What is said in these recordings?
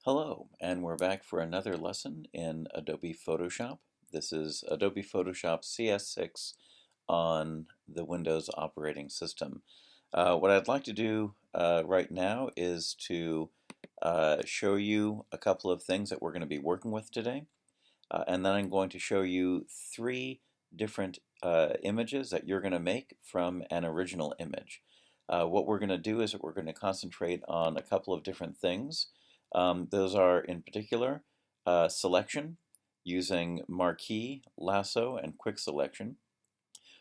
Hello, and we're back for another lesson in Adobe Photoshop. This is Adobe Photoshop CS6 on the Windows operating system. What I'd like to do right now is to show you a couple of things that we're going to be working with today. And then I'm going to show you three different images that you're going to make from an original image. What we're going to do is that we're going to concentrate on a couple of different things. Those are, in particular, selection using Marquee, Lasso, and Quick Selection.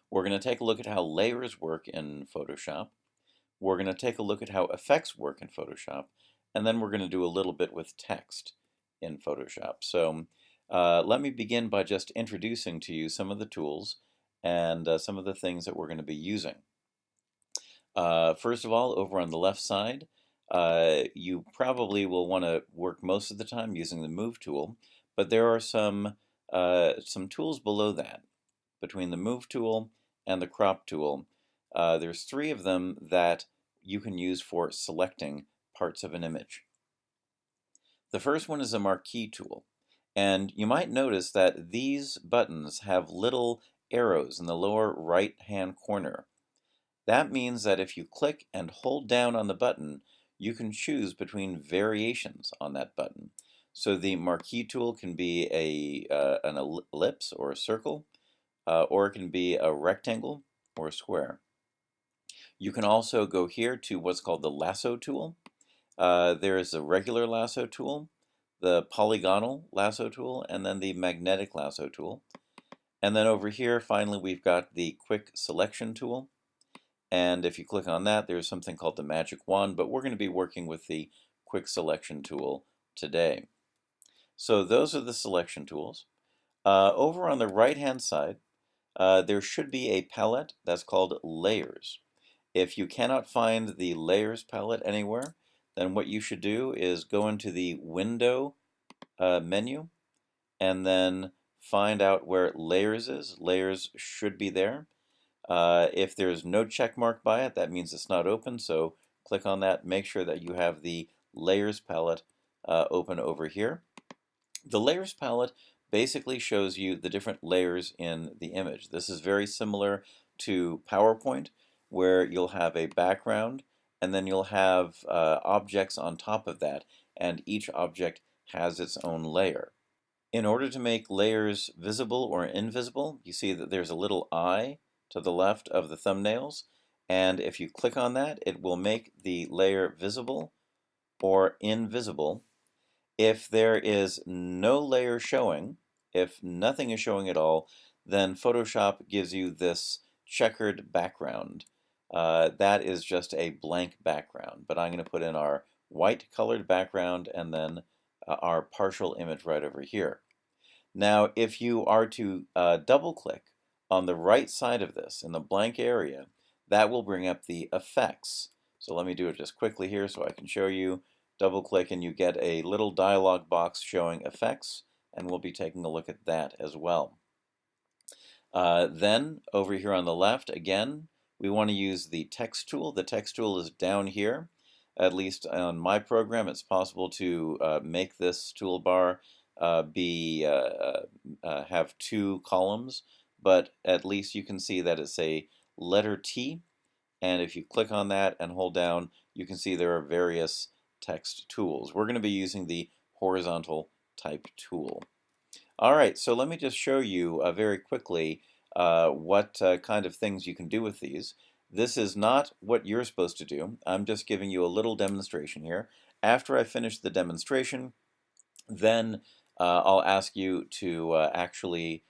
We're going to take a look at how layers work in Photoshop. We're going to take a look at how effects work in Photoshop. And then we're going to do a little bit with text in Photoshop. So let me begin by just introducing to you some of the tools and some of the things that we're going to be using. First of all, over on the left side, you probably will want to work most of the time using the Move tool, but there are some tools below that. Between the Move tool and the Crop tool, there's three of them that you can use for selecting parts of an image. The first one is a Marquee tool, and you might notice that these buttons have little arrows in the lower right-hand corner. That means that if you click and hold down on the button, you can choose between variations on that button. So the Marquee tool can be an ellipse or a circle, or it can be a rectangle or a square. You can also go here to what's called the Lasso tool. There is a regular Lasso tool, the Polygonal Lasso tool, and then the Magnetic Lasso tool. And then over here, finally, we've got the Quick Selection tool. And if you click on that, there's something called the Magic Wand, but we're going to be working with the Quick Selection tool today. So those are the selection tools. Over on the right-hand side, there should be a palette that's called Layers. If you cannot find the Layers palette anywhere, then what you should do is go into the Window menu and then find out where Layers is. Layers should be there. If there's no check mark by it, that means it's not open, so click on that. Make sure that you have the Layers palette open over here. The Layers palette basically shows you the different layers in the image. This is very similar to PowerPoint, where you'll have a background and then you'll have objects on top of that, and each object has its own layer. In order to make layers visible or invisible, you see that there's a little eye to the left of the thumbnails, and if you click on that, it will make the layer visible or invisible. If there is no layer showing, if nothing is showing at all, then Photoshop gives you this checkered background. That is just a blank background, but I'm going to put in our white colored background and then our partial image right over here. Now, if you are to double click on the right side of this in the blank area, that will bring up the effects. So let me do it just quickly here so I can show you. Double click and you get a little dialog box showing effects, and we'll be taking a look at that as well. Then over here on the left, again, we want to use the text tool. The text tool is down here. At least on my program, it's possible to make this toolbar have two columns, but at least you can see that it's a letter T, and if you click on that and hold down, you can see there are various text tools. We're going to be using the horizontal type tool. All right, so let me just show you very quickly what kind of things you can do with these. This is not what you're supposed to do. I'm just giving you a little demonstration here. After I finish the demonstration, then I'll ask you to actually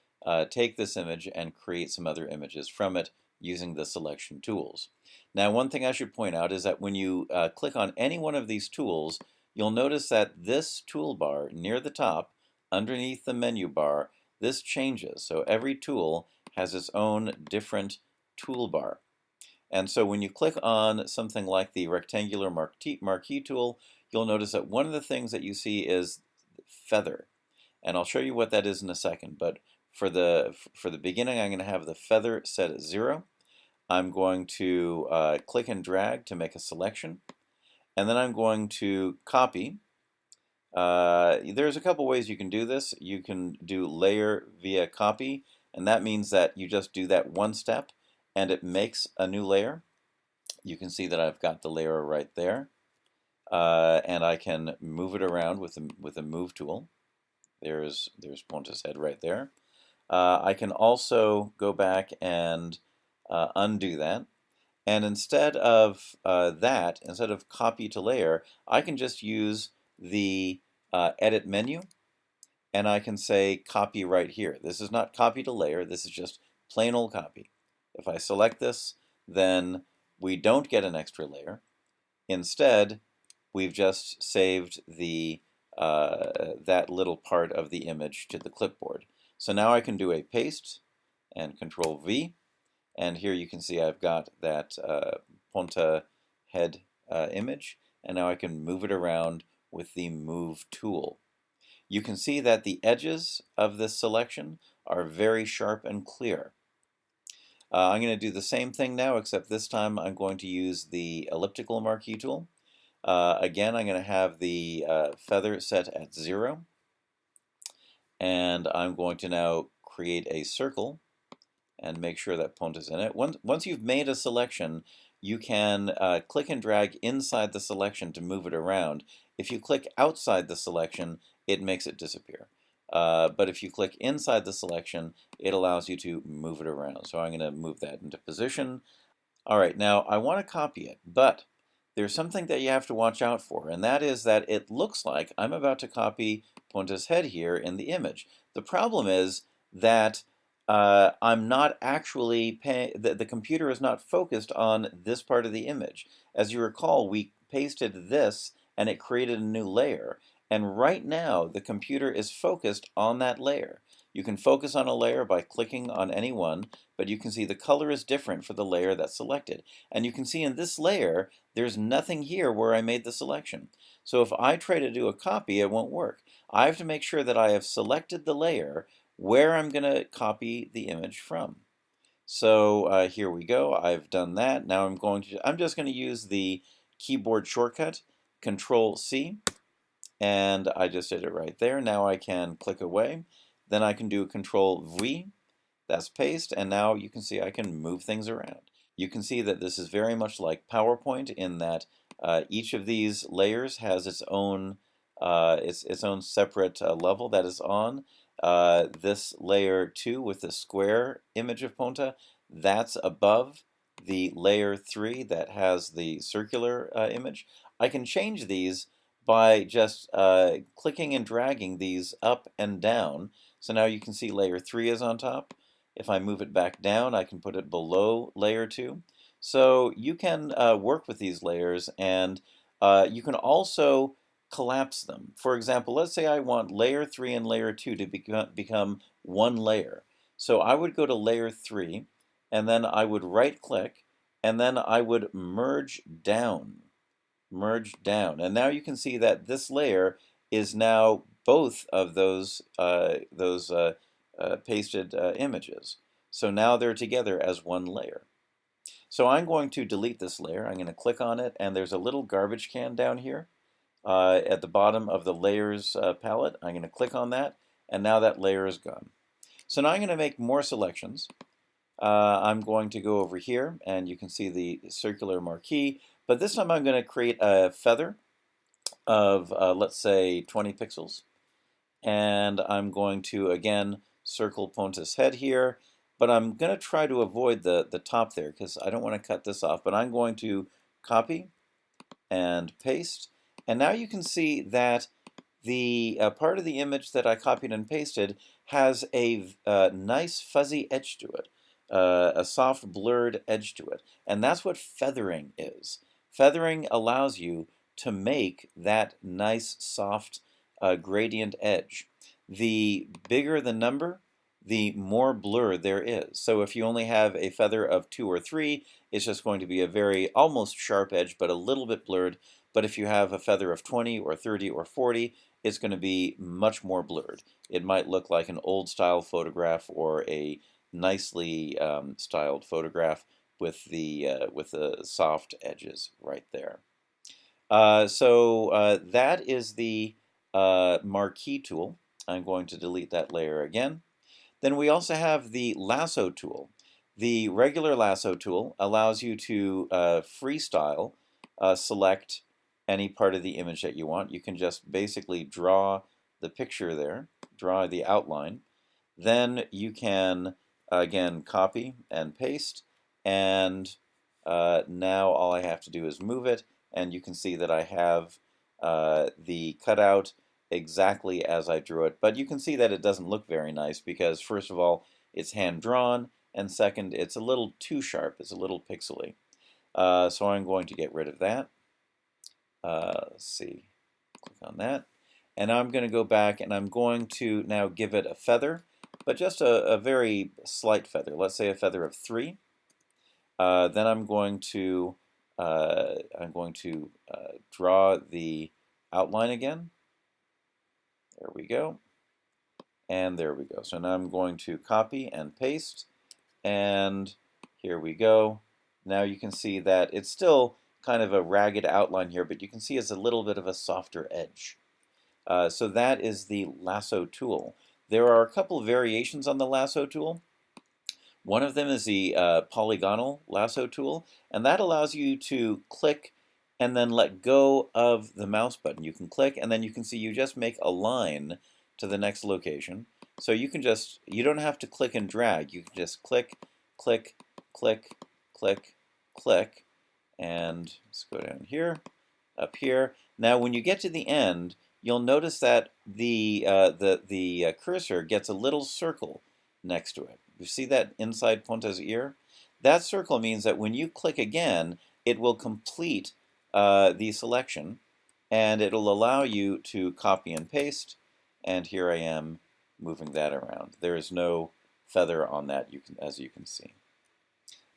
take this image and create some other images from it using the selection tools. Now, one thing I should point out is that when you click on any one of these tools, you'll notice that this toolbar near the top, underneath the menu bar, this changes. So every tool has its own different toolbar. And so when you click on something like the rectangular marquee tool, you'll notice that one of the things that you see is feather. And I'll show you what that is in a second. But for the beginning, I'm going to have the feather set at 0. I'm going to click and drag to make a selection. And then I'm going to copy There's a couple ways you can do this. You can do layer via copy, and that means that you just do that one step and it makes a new layer. You can see that I've got the layer right there, and I can move it around with a move tool. There's Ponta's head right there. I can also go back and undo that. And instead of instead of copy to layer, I can just use the edit menu, and I can say copy right here. This is not copy to layer, this is just plain old copy. If I select this, then we don't get an extra layer. Instead, we've just saved the that little part of the image to the clipboard. So now I can do a paste and Control V, and here you can see I've got that Ponta head image, and now I can move it around with the Move tool. You can see that the edges of this selection are very sharp and clear. I'm going to do the same thing now, except this time I'm going to use the Elliptical Marquee tool. Again, I'm going to have the feather set at 0, and I'm going to now create a circle and make sure that Ponta's in it. Once you've made a selection, you can click and drag inside the selection to move it around. If you click outside the selection, it makes it disappear. But if you click inside the selection, it allows you to move it around. So I'm going to move that into position. All right, now I want to copy it, but there's something that you have to watch out for, and that is that it looks like I'm about to copy Ponta's head here in the image. The problem is that I'm not actually paying, the computer is not focused on this part of the image. As you recall, we pasted this and it created a new layer. And right now, the computer is focused on that layer. You can focus on a layer by clicking on any one, but you can see the color is different for the layer that's selected. And you can see in this layer, there's nothing here where I made the selection. So if I try to do a copy, it won't work. I have to make sure that I have selected the layer where I'm going to copy the image from. So here we go. I've done that. Now I'm just going to use the keyboard shortcut, Control C, and I just did it right there. Now I can click away. Then I can do Control V. That's paste, and now you can see I can move things around. You can see that this is very much like PowerPoint in that each of these layers has its own separate level that is on. This layer 2 with the square image of Ponta, that's above the layer 3 that has the circular image. I can change these by just clicking and dragging these up and down. So now you can see layer 3 is on top. If I move it back down, I can put it below layer 2. So you can work with these layers, and you can also collapse them. For example, let's say I want layer 3 and layer 2 to become one layer. So I would go to layer 3, and then I would right click, and then I would merge down. Merge down. And now you can see that this layer is now both of those pasted images. So now they're together as one layer. So I'm going to delete this layer. I'm going to click on it, and there's a little garbage can down here at the bottom of the layers palette. I'm going to click on that, and now that layer is gone. So now I'm going to make more selections. I'm going to go over here, and you can see the circular marquee, but this time I'm going to create a feather of, let's say, 20 pixels. And I'm going to, again, circle Ponta's head here, but I'm going to try to avoid the top there because I don't want to cut this off, but I'm going to copy and paste. And now you can see that the part of the image that I copied and pasted has a nice fuzzy edge to it, a soft blurred edge to it. And that's what feathering is. Feathering allows you to make that nice soft gradient edge. The bigger the number, the more blur there is. So if you only have a feather of 2 or 3, it's just going to be a very almost sharp edge, but a little bit blurred. But if you have a feather of 20 or 30 or 40, it's going to be much more blurred. It might look like an old style photograph or a nicely styled photograph with the soft edges right there. So that is the Marquee tool. I'm going to delete that layer again. Then we also have the Lasso tool. The regular Lasso tool allows you to freestyle select any part of the image that you want. You can just basically draw the picture there, draw the outline. Then you can, again, copy and paste. And now all I have to do is move it. And you can see that I have the cutout exactly as I drew it. But you can see that it doesn't look very nice because, first of all, it's hand-drawn, and second, it's a little too sharp. It's a little pixely. So I'm going to get rid of that. Let's see. Click on that. And I'm going to go back, and I'm going to now give it a feather, but just a very slight feather. Let's say a feather of 3. Then I'm going to draw the outline again. There we go. And there we go. So now I'm going to copy and paste. And here we go. Now you can see that it's still kind of a ragged outline here, but you can see it's a little bit of a softer edge. So that is the Lasso tool. There are a couple of variations on the Lasso tool. One of them is the Polygonal Lasso tool, and that allows you to click and then let go of the mouse button. You can click, and then you can see you just make a line to the next location. So you don't have to click and drag. You can just click, click, click, click, click, and let's go down here, up here. Now, when you get to the end, you'll notice that the cursor gets a little circle next to it. You see that inside Ponta's ear? That circle means that when you click again, it will complete the selection, and it'll allow you to copy and paste. And here I am moving that around. There is no feather on that, as you can see.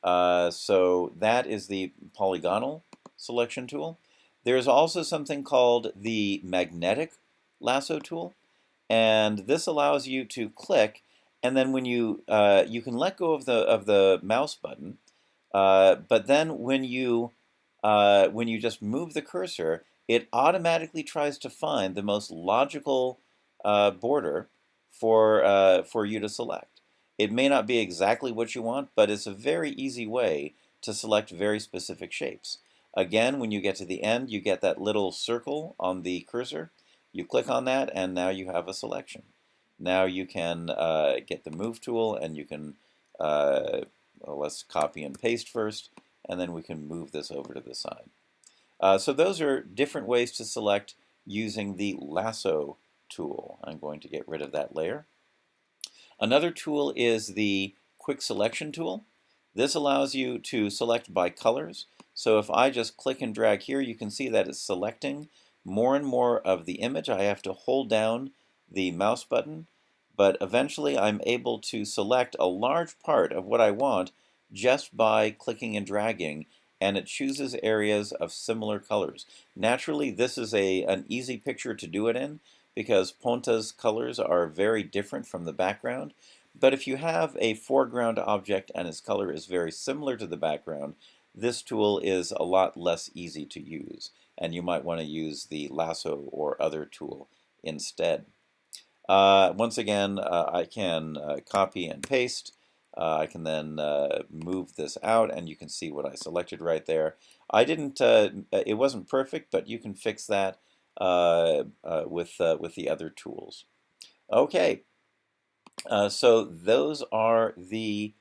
So that is the Polygonal Selection tool. There's also something called the Magnetic Lasso tool, and this allows you to click, and then when you can let go of the mouse button, but then when you just move the cursor, it automatically tries to find the most logical border for you to select. It may not be exactly what you want, but it's a very easy way to select very specific shapes. Again, when you get to the end, you get that little circle on the cursor. You click on that, and now you have a selection. Now you can get the Move tool, and you can, well, let's copy and paste first, and then we can move this over to the side. So those are different ways to select using the Lasso tool. I'm going to get rid of that layer. Another tool is the Quick Selection tool. This allows you to select by colors. So if I just click and drag here, you can see that it's selecting more and more of the image. I have to hold down the mouse button, but eventually I'm able to select a large part of what I want just by clicking and dragging, and it chooses areas of similar colors. Naturally, this is an easy picture to do it in because Ponta's colors are very different from the background. But if you have a foreground object and its color is very similar to the background, this tool is a lot less easy to use, and you might want to use the Lasso or other tool instead. Once again, I can copy and paste. I can then move this out, and you can see what I selected right there. I didn't. It wasn't perfect, but you can fix that with the other tools. Okay. So those are the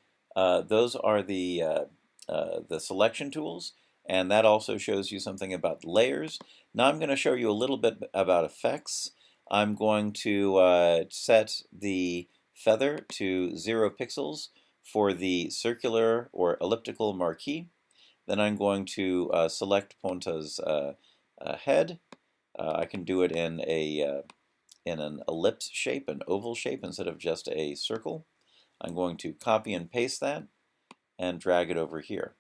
selection tools, and that also shows you something about layers. Now I'm going to show you a little bit about effects. I'm going to set the feather to 0 pixels for the circular or elliptical marquee. Then I'm going to select Ponta's head. I can do it in an ellipse shape, an oval shape, instead of just a circle. I'm going to copy and paste that and drag it over here.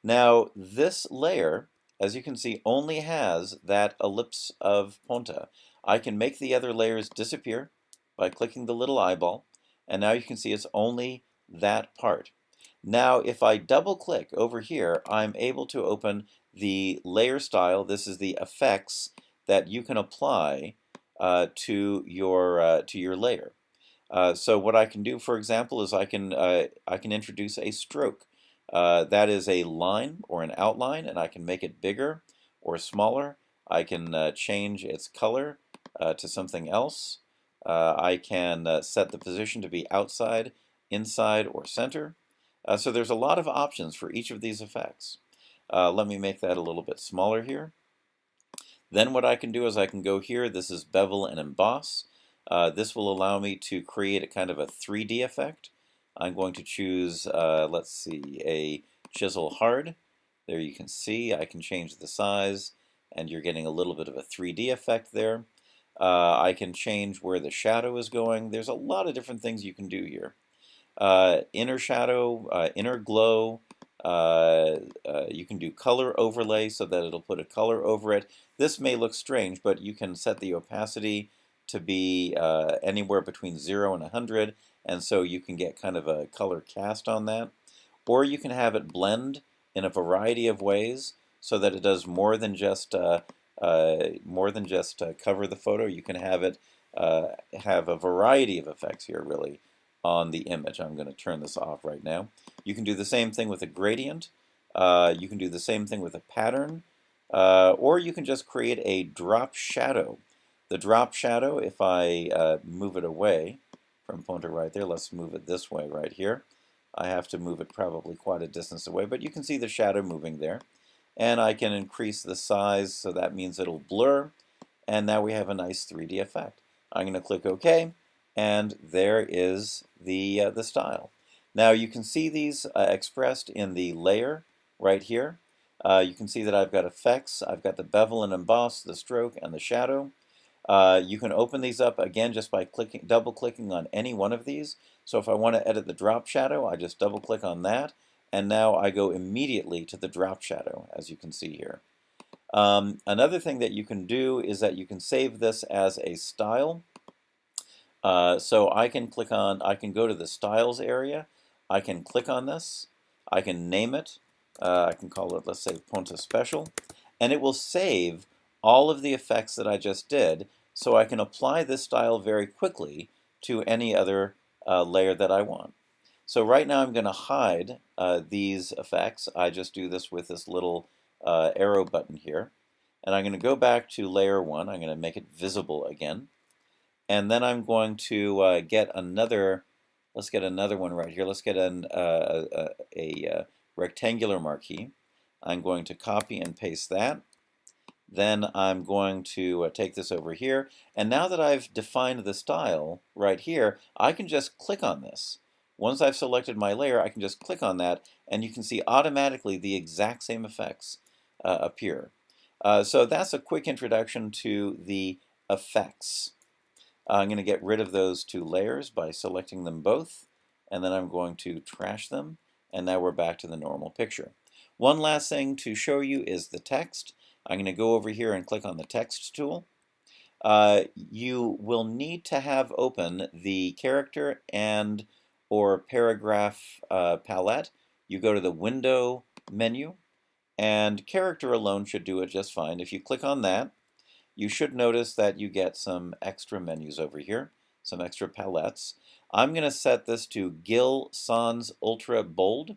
Now this layer, as you can see, only has that ellipse of Ponta. I can make the other layers disappear by clicking the little eyeball, and now you can see it's only that part. Now if I double click over here, I'm able to open the layer style. This is the effects that you can apply to your layer. So what I can do, for example, is I can introduce a stroke. That is a line or an outline, and I can make it bigger or smaller. I can change its color to something else. I can set the position to be outside, inside, or center. So there's a lot of options for each of these effects. Let me make that a little bit smaller here. Then what I can do is I can go here. This is bevel and emboss. This will allow me to create a kind of a 3D effect. I'm going to choose, let's see, a chisel hard. There you can see I can change the size, and you're getting a little bit of a 3D effect there. I can change where the shadow is going. There's a lot of different things you can do here. Inner shadow, inner glow. You can do color overlay so that it'll put a color over it. This may look strange, but you can set the opacity to be anywhere between 0 and 100, and so you can get kind of a color cast on that. Or you can have it blend in a variety of ways so that it does more than just cover the photo. You can have it have a variety of effects here, really, on the image. I'm going to turn this off right now. You can do the same thing with a gradient. You can do the same thing with a pattern. Or you can just create a drop shadow. The drop shadow, if I move it away from pointer right there, let's move it this way right here. I have to move it probably quite a distance away, but you can see the shadow moving there. And I can increase the size, so that means it'll blur. And now we have a nice 3D effect. I'm going to click OK, and there is the style. Now you can see these expressed in the layer right here. You can see that I've got effects. I've got the bevel and emboss, the stroke, and the shadow. You can open these up again just by double-clicking on any one of these. So if I want to edit the drop shadow, I just double-click on that, and now I go immediately to the drop shadow, as you can see here. Another thing that you can do is that you can save this as a style. So I can go to the styles area. I can click on this. I can name it. I can call it, let's say, Ponta Special, and it will save all of the effects that I just did, so I can apply this style very quickly to any other layer that I want. So right now I'm going to hide these effects. I just do this with this little arrow button here, and I'm going to go back to layer 1. I'm going to make it visible again, and then I'm going to get another. Let's get another one right here. Let's get a rectangular marquee. I'm going to copy and paste that. Then I'm going to take this over here, and now that I've defined the style right here, I can just click on this. Once I've selected my layer, I can just click on that, and you can see automatically the exact same effects appear. So that's a quick introduction to the effects. I'm going to get rid of those two layers by selecting them both, and then I'm going to trash them, and now we're back to the normal picture. One last thing to show you is the text. I'm going to go over here and click on the text tool. You will need to have open the character and or paragraph palette. You go to the window menu, and character alone should do it just fine. If you click on that, you should notice that you get some extra menus over here, some extra palettes. I'm going to set this to Gil Sans Ultra Bold.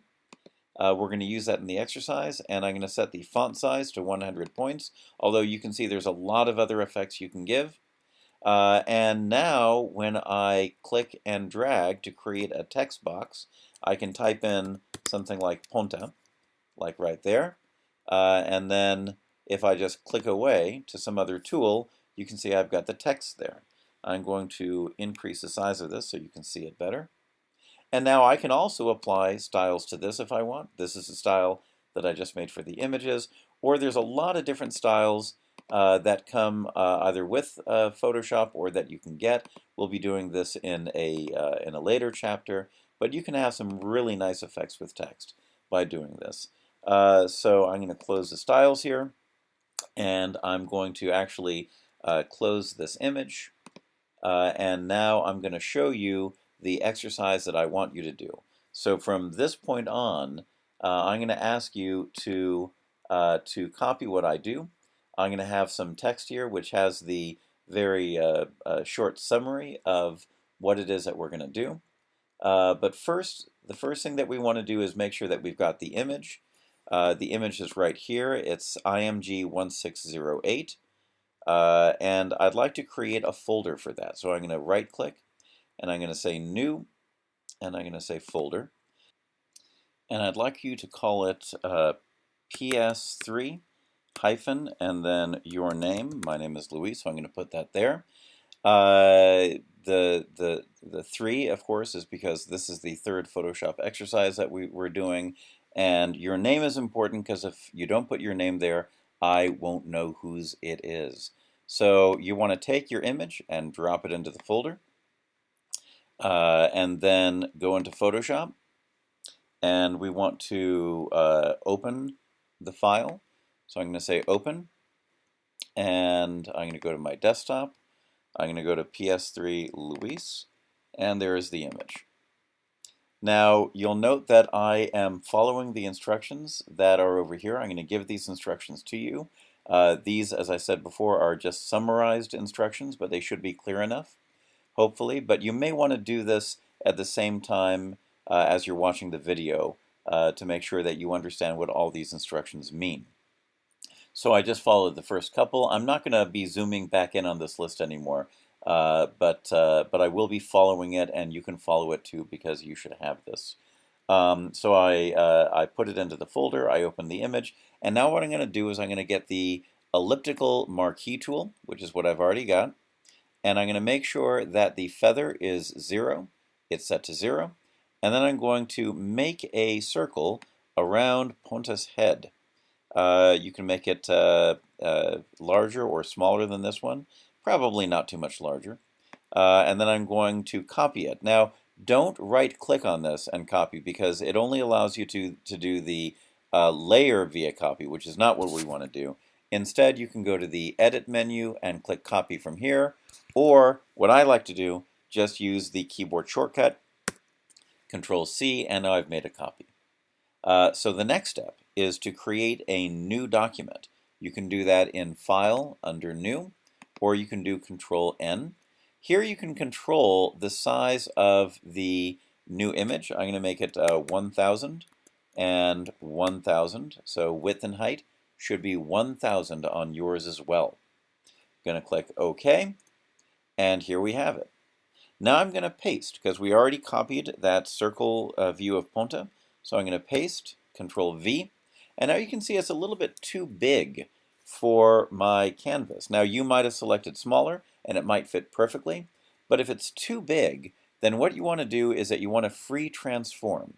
We're going to use that in the exercise, and I'm going to set the font size to 100 points, although you can see there's a lot of other effects you can give. And now when I click and drag to create a text box, I can type in something like Ponta, like right there, and then if I just click away to some other tool, you can see I've got the text there. I'm going to increase the size of this so you can see it better. And now I can also apply styles to this if I want. This is a style that I just made for the images, or there's a lot of different styles that come either with Photoshop or that you can get. We'll be doing this in a later chapter, but you can have some really nice effects with text by doing this. So I'm going to close the styles here, and I'm going to actually close this image, and now I'm going to show you the exercise that I want you to do. So from this point on, I'm going to ask you to copy what I do. I'm going to have some text here which has the very short summary of what it is that we're going to do. But first, the first thing that we want to do is make sure that we've got the image. The image is right here. It's IMG 1608. And I'd like to create a folder for that. So I'm going to right click and I'm going to say new and I'm going to say folder. And I'd like you to call it PS3 hyphen and then your name. My name is Luis, so I'm going to put that there. The 3, of course, is because this is the third Photoshop exercise that we're doing. And your name is important because if you don't put your name there, I won't know whose it is. So you want to take your image and drop it into the folder. And then go into Photoshop. And we want to open the file. So I'm going to say open. And I'm going to go to my desktop. I'm going to go to PS3 Luis, and there is the image. Now, you'll note that I am following the instructions that are over here. I'm going to give these instructions to you. These, as I said before, are just summarized instructions, but they should be clear enough, hopefully. But you may want to do this at the same time as you're watching the video to make sure that you understand what all these instructions mean. So I just followed the first couple. I'm not going to be zooming back in on this list anymore, but I will be following it, and you can follow it too because you should have this. So I put it into the folder, I open the image, and now what I'm going to do is I'm going to get the Elliptical Marquee tool, which is what I've already got, and I'm going to make sure that the feather is 0, it's set to 0, and then I'm going to make a circle around Ponta's head. You can make it larger or smaller than this one, probably not too much larger. And then I'm going to copy it. Now, don't right click on this and copy because it only allows you to do the layer via copy, which is not what we want to do. Instead, you can go to the edit menu and click copy from here, or what I like to do, just use the keyboard shortcut, Control C, and now I've made a copy. So the next step is to create a new document. You can do that in File under New, or you can do Control N. Here you can control the size of the new image. I'm going to make it 1000 and 1000. So width and height should be 1000 on yours as well. I'm going to click OK, and here we have it. Now I'm going to paste because we already copied that circle view of Ponta. So I'm going to paste, Control V, and now you can see it's a little bit too big for my canvas. Now you might have selected smaller and it might fit perfectly, but if it's too big, then what you want to do is that you want to free transform.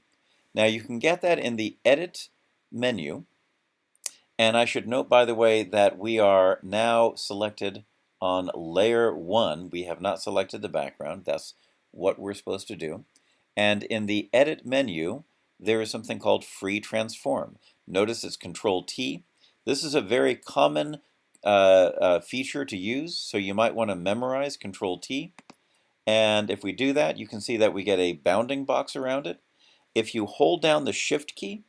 Now you can get that in the Edit menu, and I should note, by the way, that we are now selected on Layer 1. We have not selected the background. That's what we're supposed to do. And in the Edit menu, there is something called Free Transform. Notice it's Control T. This is a very common feature to use, so you might want to memorize Control T. And if we do that, you can see that we get a bounding box around it. If you hold down the Shift key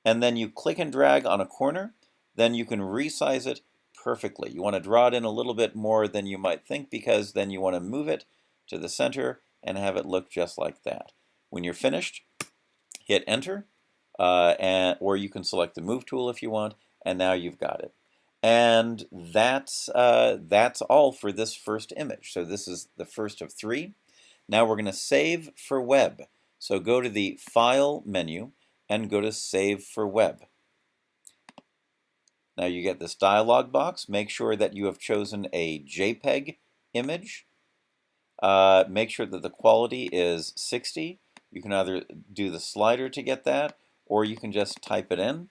and then you click and drag on a corner, then you can resize it perfectly. You want to draw it in a little bit more than you might think because then you want to move it to the center and have it look just like that. When you're finished, hit Enter, or you can select the Move tool if you want, and now you've got it. And that's all for this first image. So this is the first of 3. Now we're going to save for web. So go to the File menu and go to Save for Web. Now you get this dialog box. Make sure that you have chosen a JPEG image. Make sure that the quality is 60. You can either do the slider to get that, or you can just type it in.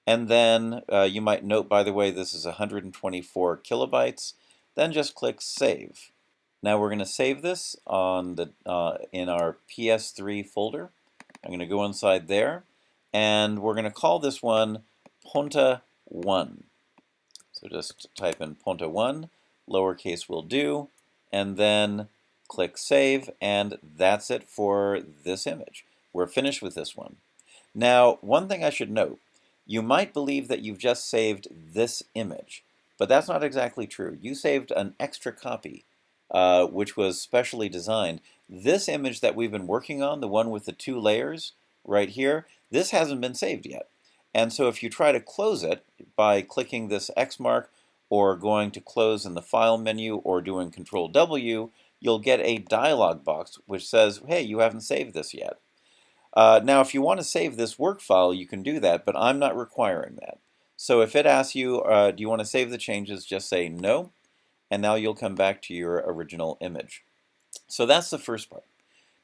And then you might note, by the way, this is 124 kilobytes. Then just click Save. Now we're going to save this on the in our PS3 folder. I'm going to go inside there, and we're going to call this one Ponta 1. So just type in Ponta 1, lowercase will do, and then click Save, and that's it for this image. We're finished with this one. Now, one thing I should note, you might believe that you've just saved this image, but that's not exactly true. You saved an extra copy, which was specially designed. This image that we've been working on, the one with the 2 layers right here, this hasn't been saved yet. And so if you try to close it by clicking this X mark or going to close in the File menu or doing Control W, you'll get a dialog box which says, hey, you haven't saved this yet. Now, if you want to save this work file, you can do that, but I'm not requiring that. So if it asks you, do you want to save the changes, just say no, and now you'll come back to your original image. So that's the first part.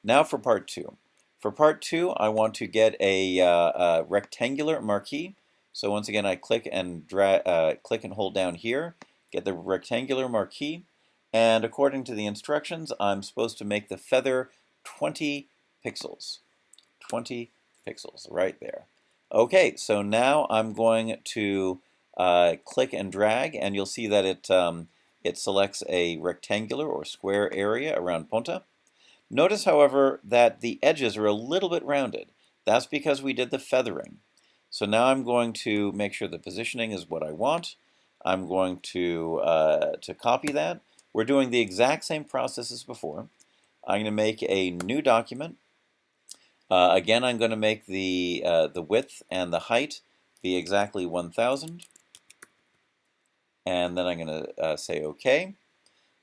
Now for part 2. For part 2, I want to get a rectangular marquee. So once again, I click and hold down here, get the rectangular marquee, and according to the instructions, I'm supposed to make the feather 20 pixels. 20 pixels right there. Okay, so now I'm going to click and drag, and you'll see that it selects a rectangular or square area around Ponta. Notice, however, that the edges are a little bit rounded. That's because we did the feathering. So now I'm going to make sure the positioning is what I want. I'm going to copy that. We're doing the exact same process as before. I'm going to make a new document. Again, I'm going to make the width and the height be exactly 1000. And then I'm going to say OK.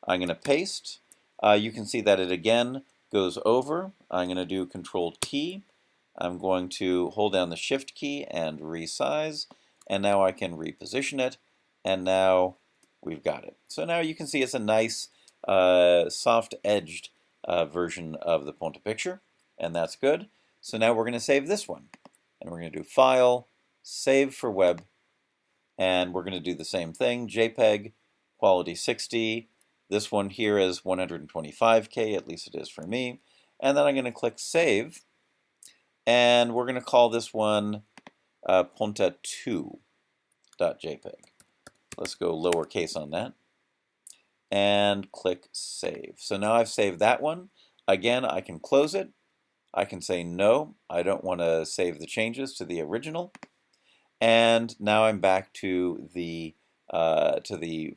I'm going to paste. You can see that it again goes over. I'm going to do Control T. I'm going to hold down the Shift key and resize. And now I can reposition it. And now we've got it. So now you can see it's a nice soft-edged version of the Ponta picture. And that's good. So now we're going to save this one. And we're going to do File, Save for Web. And we're going to do the same thing, JPEG, quality 60. This one here is 125K, at least it is for me. And then I'm going to click Save. And we're going to call this one ponta2.jpg. Let's go lowercase on that. And click Save. So now I've saved that one. Again, I can close it. I can say no, I don't want to save the changes to the original. And now I'm back to the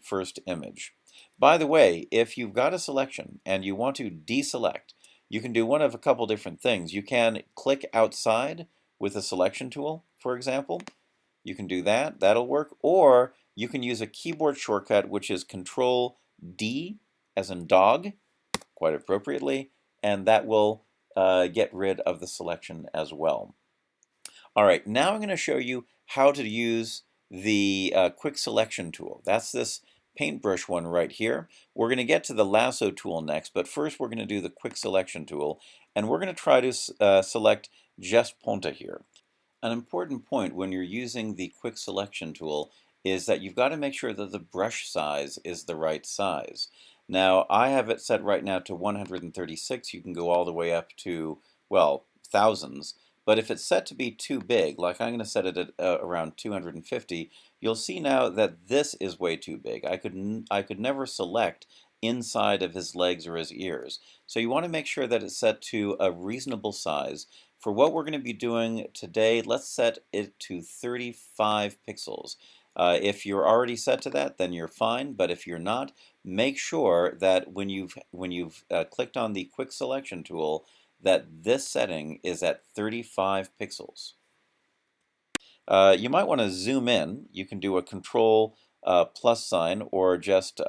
first image. By the way, if you've got a selection and you want to deselect, you can do one of a couple different things. You can click outside with a selection tool, for example. You can do that. That'll work. Or you can use a keyboard shortcut, which is Control D, as in dog, quite appropriately, and that will get rid of the selection as well. All right, now I'm going to show you how to use the quick selection tool. That's this paintbrush one right here. We're going to get to the lasso tool next, but first we're going to do the quick selection tool, and we're going to try to select just Ponta here. An important point when you're using the quick selection tool is that you've got to make sure that the brush size is the right size. Now, I have it set right now to 136. You can go all the way up to, well, thousands. But if it's set to be too big, like I'm going to set it at around 250, you'll see now that this is way too big. I could never select inside of his legs or his ears. So you want to make sure that it's set to a reasonable size. For what we're going to be doing today, let's set it to 35 pixels. If you're already set to that, then you're fine. But if you're not, make sure that when you've clicked on the quick selection tool, that this setting is at 35 pixels. You might want to zoom in. You can do a Control plus sign, or just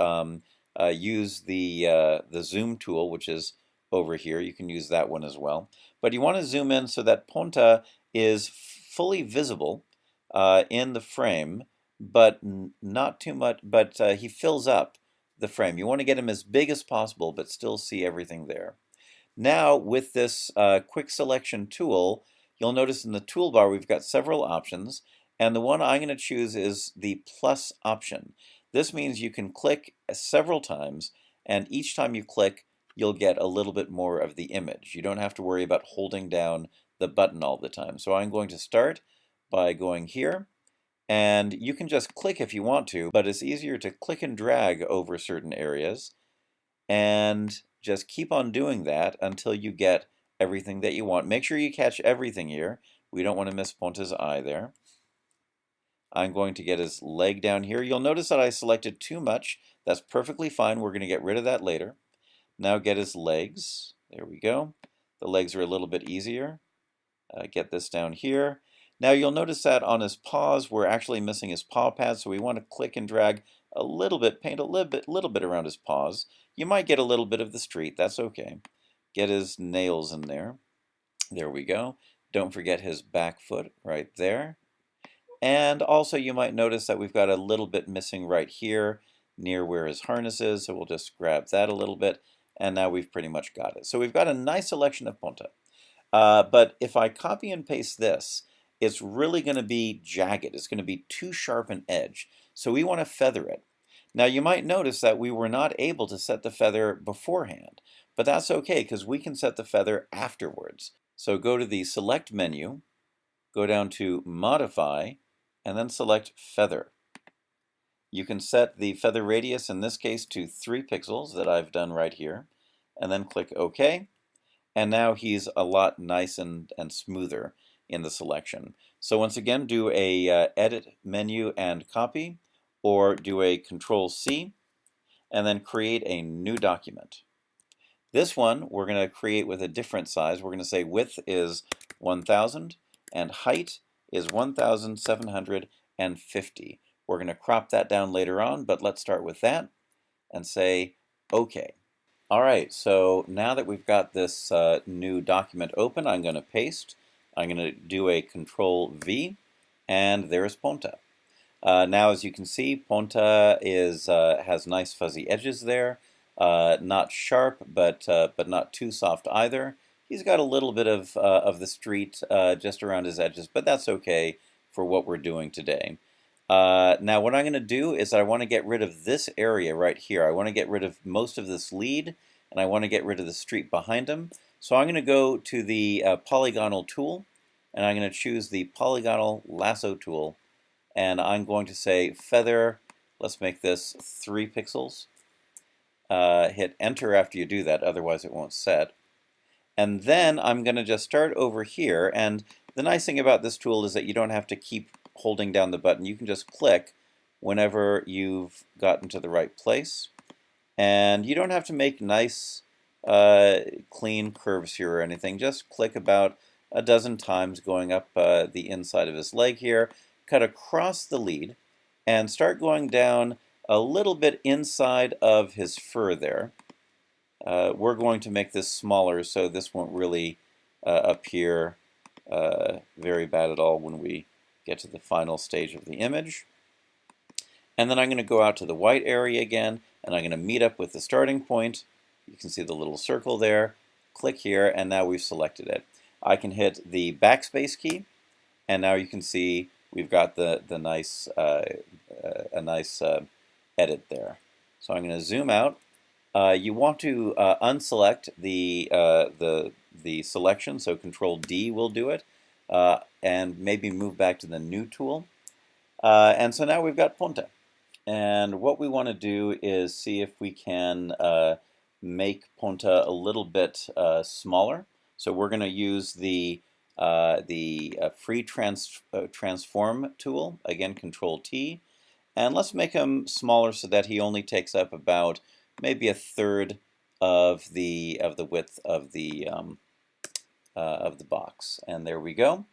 use the zoom tool, which is over here. You can use that one as well. But you want to zoom in so that Ponta is fully visible in the frame, but not too much. But he fills up the frame. You want to get him as big as possible, but still see everything there. Now, with this quick selection tool, you'll notice in the toolbar we've got several options, and the one I'm going to choose is the plus option. This means you can click several times, and each time you click, you'll get a little bit more of the image. You don't have to worry about holding down the button all the time. So I'm going to start by going here, and you can just click if you want to, but it's easier to click and drag over certain areas, and just keep on doing that until you get everything that you want. Make sure you catch everything here. We don't want to miss Ponta's eye there. I'm going to get his leg down here. You'll notice that I selected too much. That's perfectly fine. We're going to get rid of that later. Now get his legs. There we go. The legs are a little bit easier. Get this down here. Now you'll notice that on his paws, we're actually missing his paw pads, so we want to click and drag a little bit, paint a little bit around his paws. You might get a little bit of the street, that's okay. Get his nails in there. There we go. Don't forget his back foot right there. And also you might notice that we've got a little bit missing right here near where his harness is, so we'll just grab that a little bit, and now we've pretty much got it. So we've got a nice selection of ponta. But if I copy and paste this, it's really going to be jagged. It's going to be too sharp an edge. So we want to feather it. Now you might notice that we were not able to set the feather beforehand, but that's okay because we can set the feather afterwards. So go to the Select menu, go down to Modify, and then select Feather. You can set the feather radius, in this case, to 3 pixels that I've done right here, and then click OK. And now he's a lot nice and smoother in the selection. So once again, do a Edit menu and copy, or do a Control-C, and then create a new document. This one we're going to create with a different size. We're going to say width is 1000 and height is 1750. We're going to crop that down later on, but let's start with that and say OK. All right, so now that we've got this new document open, I'm going to paste. I'm going to do a Control-V, and there's ponta. Now, as you can see, ponta has nice fuzzy edges there. Not sharp, but not too soft either. He's got a little bit of the street just around his edges, but that's okay for what we're doing today. Now what I'm going to do is I want to get rid of this area right here. I want to get rid of most of this lead, and I want to get rid of the street behind him. So I'm going to go to the Polygonal tool, and I'm going to choose the Polygonal Lasso tool, and I'm going to say Feather. Let's make this 3 pixels. Hit Enter after you do that, otherwise it won't set. And then I'm going to just start over here, and the nice thing about this tool is that you don't have to keep holding down the button. You can just click whenever you've gotten to the right place. And you don't have to make nice, clean curves here or anything. Just click about a dozen times going up the inside of his leg here, cut across the lead, and start going down a little bit inside of his fur there. We're going to make this smaller so this won't really appear very bad at all when we get to the final stage of the image. And then I'm going to go out to the white area again, and I'm going to meet up with the starting point. You can see the little circle there. Click here, and now we've selected it. I can hit the backspace key, and now you can see we've got the nice edit there. So I'm going to zoom out. You want to unselect the selection, so Control-D will do it, and maybe move back to the New tool. And so now we've got ponta. And what we want to do is see if we can make ponta a little bit smaller. So we're going to use the Free Transform tool, again Control-T, and let's make him smaller so that he only takes up about maybe a third of the width of the box. And there we go.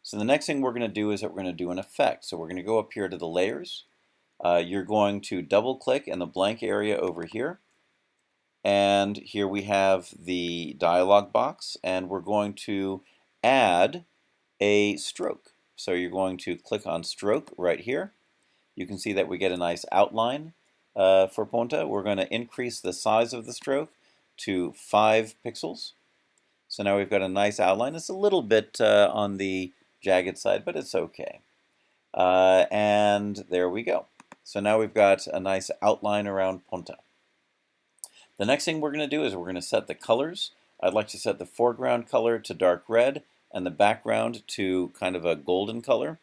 So the next thing we're going to do is that we're going to do an effect. So we're going to go up here to the layers. You're going to double click in the blank area over here. And here we have the dialog box, and we're going to add a stroke. So you're going to click on stroke right here. You can see that we get a nice outline for ponta. We're going to increase the size of the stroke to 5 pixels. So now we've got a nice outline. It's a little bit on the jagged side, but it's okay. And there we go. So now we've got a nice outline around ponta. The next thing we're going to do is we're going to set the colors. I'd like to set the foreground color to dark red and the background to kind of a golden color.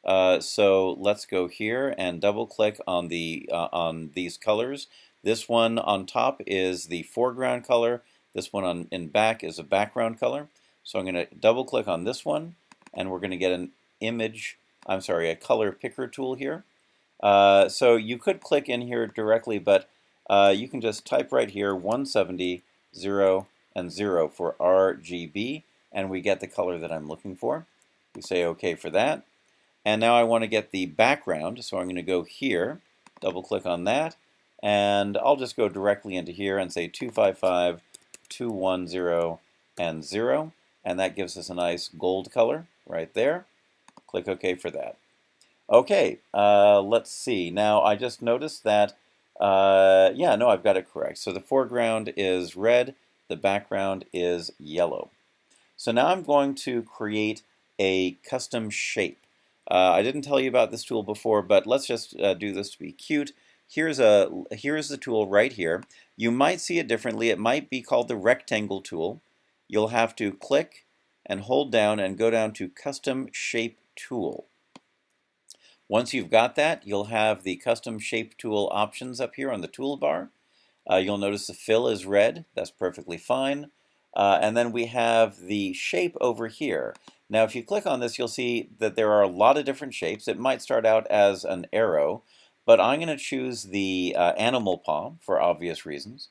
So let's go here and double click on these colors. This one on top is the foreground color. This one in back is a background color. So I'm going to double click on this one, and we're going to get an image I'm sorry, a color picker tool here. So you could click in here directly, but you can just type right here 170, 0, and 0 for RGB, and we get the color that I'm looking for. We say OK for that. And now I want to get the background, so I'm going to go here, double click on that, and I'll just go directly into here and say 255, 210, and 0, and that gives us a nice gold color right there. Click OK for that. Okay, let's see. Now I just noticed that, yeah, no, I've got it correct. So the foreground is red, the background is yellow. So now I'm going to create a custom shape. I didn't tell you about this tool before, but let's just do this to be cute. Here's the tool right here. You might see it differently. It might be called the rectangle tool. You'll have to click and hold down and go down to Custom Shape Tool. Once you've got that, you'll have the Custom Shape Tool options up here on the toolbar. You'll notice the fill is red. That's perfectly fine. And then we have the shape over here. Now, if you click on this, you'll see that there are a lot of different shapes. It might start out as an arrow, but I'm going to choose the animal paw for obvious reasons.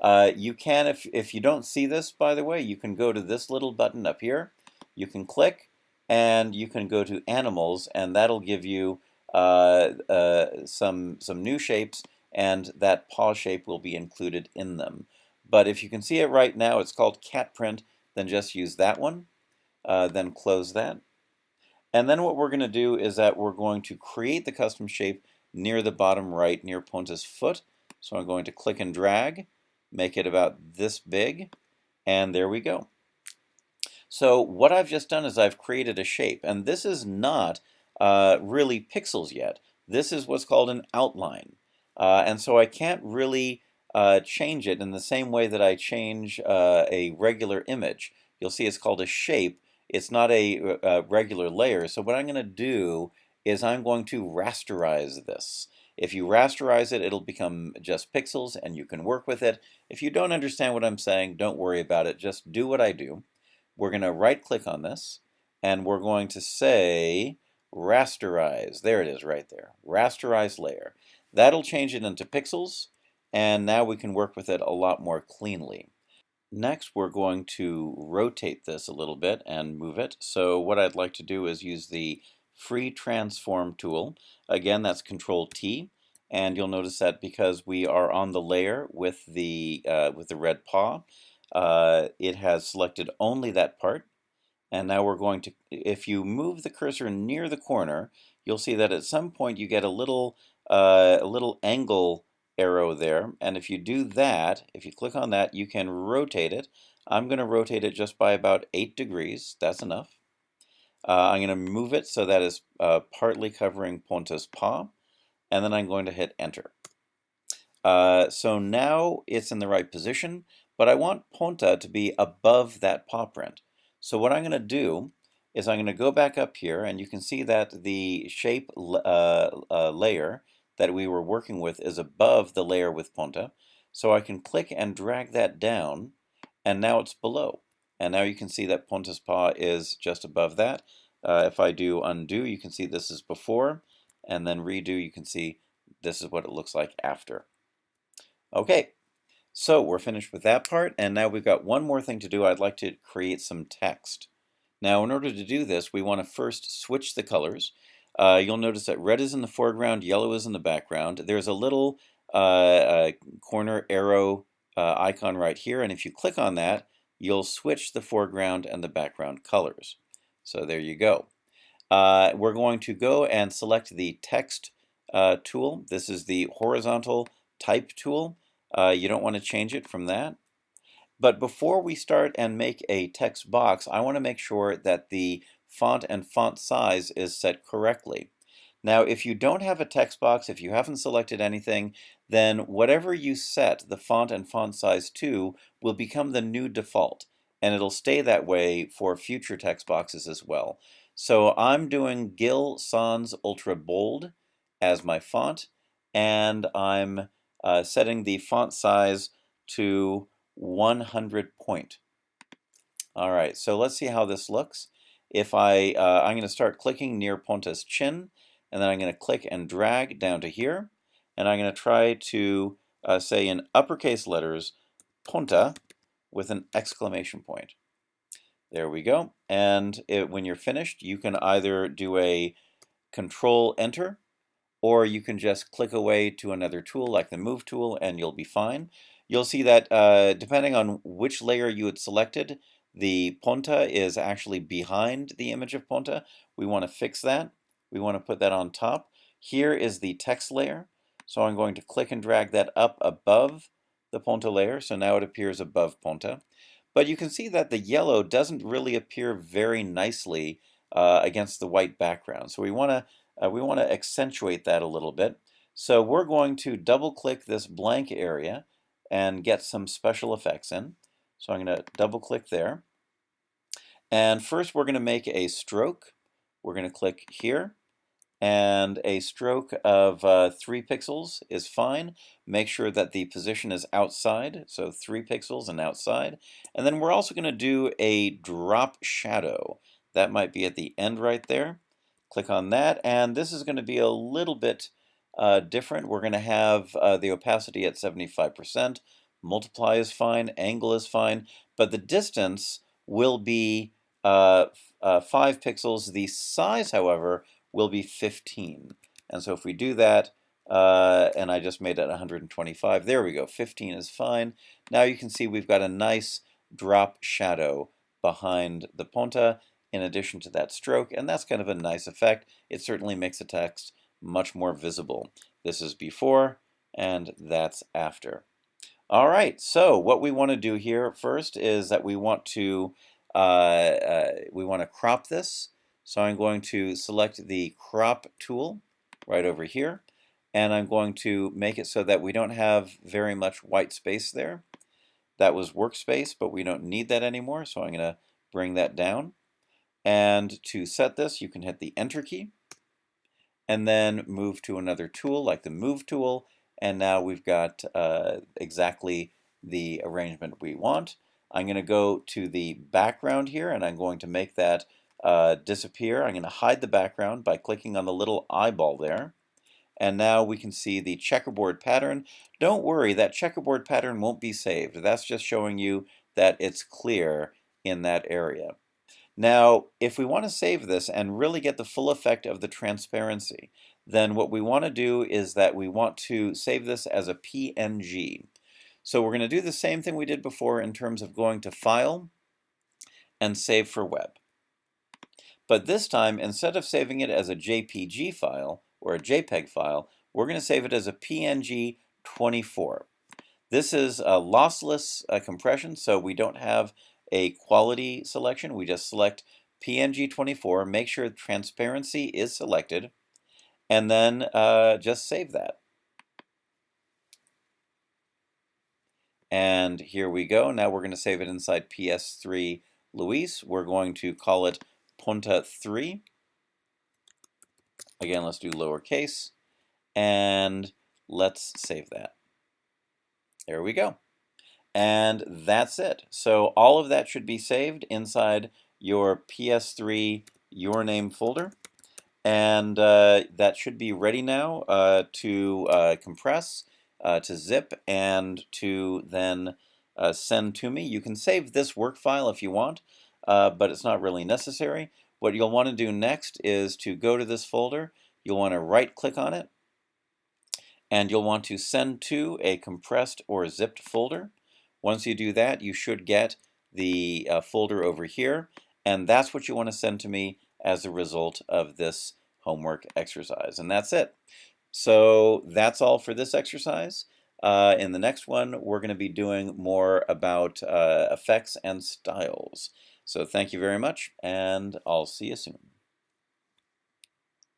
You can, if you don't see this, by the way, you can go to this little button up here. You can click, and you can go to animals, and that'll give you some new shapes, and that paw shape will be included in them. But if you can see it right now, it's called cat print, then just use that one, then close that. And then what we're going to do is that we're going to create the custom shape near the bottom right, near Ponta's foot. So I'm going to click and drag, make it about this big, and there we go. So what I've just done is I've created a shape, and this is not really pixels yet. This is what's called an outline. And so I can't really change it in the same way that I change a regular image. You'll see it's called a shape. It's not a regular layer. So what I'm going to do is I'm going to rasterize this. If you rasterize it, it'll become just pixels and you can work with it. If you don't understand what I'm saying, don't worry about it. Just do what I do. We're going to right click on this and we're going to say rasterize. There it is right there. Rasterize layer. That'll change it into pixels, and now we can work with it a lot more cleanly. Next, we're going to rotate this a little bit and move it. So what I'd like to do is use the Free Transform tool. Again, that's Control T, and you'll notice that because we are on the layer with the red paw, it has selected only that part. And now we're going to, if you move the cursor near the corner, you'll see that at some point you get a little angle arrow there. And if you do that, if you click on that, you can rotate it. I'm going to rotate it just by about 8 degrees. That's enough. I'm going to move it so that it's partly covering Ponta's paw. And then I'm going to hit Enter. So now it's in the right position, but I want Ponta to be above that paw print. So what I'm going to do is I'm going to go back up here, and you can see that the shape layer that we were working with is above the layer with Ponta. So I can click and drag that down, and now it's below. And now you can see that Ponta's paw is just above that. If I do undo, you can see this is before, and then redo, you can see this is what it looks like after. Okay, so we're finished with that part, and now we've got one more thing to do. I'd like to create some text. Now, in order to do this, we want to first switch the colors. You'll notice that red is in the foreground, yellow is in the background. There's a little corner arrow icon right here, and if you click on that, you'll switch the foreground and the background colors. So there you go. We're going to go and select the text tool. This is the horizontal type tool. You don't want to change it from that. But before we start and make a text box, I want to make sure that the font and font size is set correctly. Now, if you don't have a text box, if you haven't selected anything, then whatever you set the font and font size to will become the new default, and it'll stay that way for future text boxes as well. So I'm doing Gil Sans Ultra Bold as my font, and I'm setting the font size to 100 point. All right, so let's see how this looks. if I'm going to start clicking near Ponta's chin, and then I'm going to click and drag down to here, and I'm going to try to say in uppercase letters, Ponta, with an exclamation point. There we go. And when you're finished, you can either do a Control Enter, or you can just click away to another tool like the Move tool and you'll be fine. You'll see that depending on which layer you had selected, the Ponta is actually behind the image of Ponta. We want to fix that. We want to put that on top. Here is the text layer. So I'm going to click and drag that up above the Ponta layer. So now it appears above Ponta. But you can see that the yellow doesn't really appear very nicely against the white background. So we want to accentuate that a little bit. So we're going to double click this blank area and get some special effects in. So I'm going to double click there. And first we're going to make a stroke. We're going to click here. And a stroke of 3 pixels is fine. Make sure that the position is outside, so 3 pixels and outside. And then we're also going to do a drop shadow. That might be at the end right there. Click on that, and this is going to be a little bit different. We're going to have the opacity at 75%. Multiply is fine, angle is fine, but the distance will be 5 pixels. The size, however, will be 15. And so if we do that, and I just made it 125, there we go, 15 is fine. Now you can see we've got a nice drop shadow behind the Ponta in addition to that stroke, and that's kind of a nice effect. It certainly makes the text much more visible. This is before, and that's after. All right, so what we want to do here first is that we want to crop this. So I'm going to select the crop tool right over here, and I'm going to make it so that we don't have very much white space there. That was workspace, but we don't need that anymore, so I'm going to bring that down. And to set this, you can hit the Enter key, and then move to another tool like the Move tool, and now we've got exactly the arrangement we want. I'm going to go to the background here, and I'm going to make that disappear. I'm going to hide the background by clicking on the little eyeball there. And now we can see the checkerboard pattern. Don't worry, that checkerboard pattern won't be saved. That's just showing you that it's clear in that area. Now, if we want to save this and really get the full effect of the transparency, then what we want to do is that we want to save this as a PNG. So we're going to do the same thing we did before in terms of going to File and Save for Web. But this time, instead of saving it as a JPG file or a JPEG file, we're going to save it as a PNG 24. This is a lossless compression, so we don't have a quality selection. We just select PNG 24, make sure transparency is selected, and then just save that. And here we go. Now we're going to save it inside PS3 Luis. We're going to call it Ponta 3. Again, let's do lowercase, and let's save that. There we go. And that's it. So all of that should be saved inside your PS3 Your Name folder. And that should be ready now to compress, to zip, and to then send to me. You can save this work file if you want, but it's not really necessary. What you'll want to do next is to go to this folder. You'll want to right-click on it, and you'll want to send to a compressed or zipped folder. Once you do that, you should get the folder over here, and that's what you want to send to me as a result of this homework exercise. And that's it. So that's all for this exercise. In the next one, we're going to be doing more about effects and styles. So thank you very much, and I'll see you soon.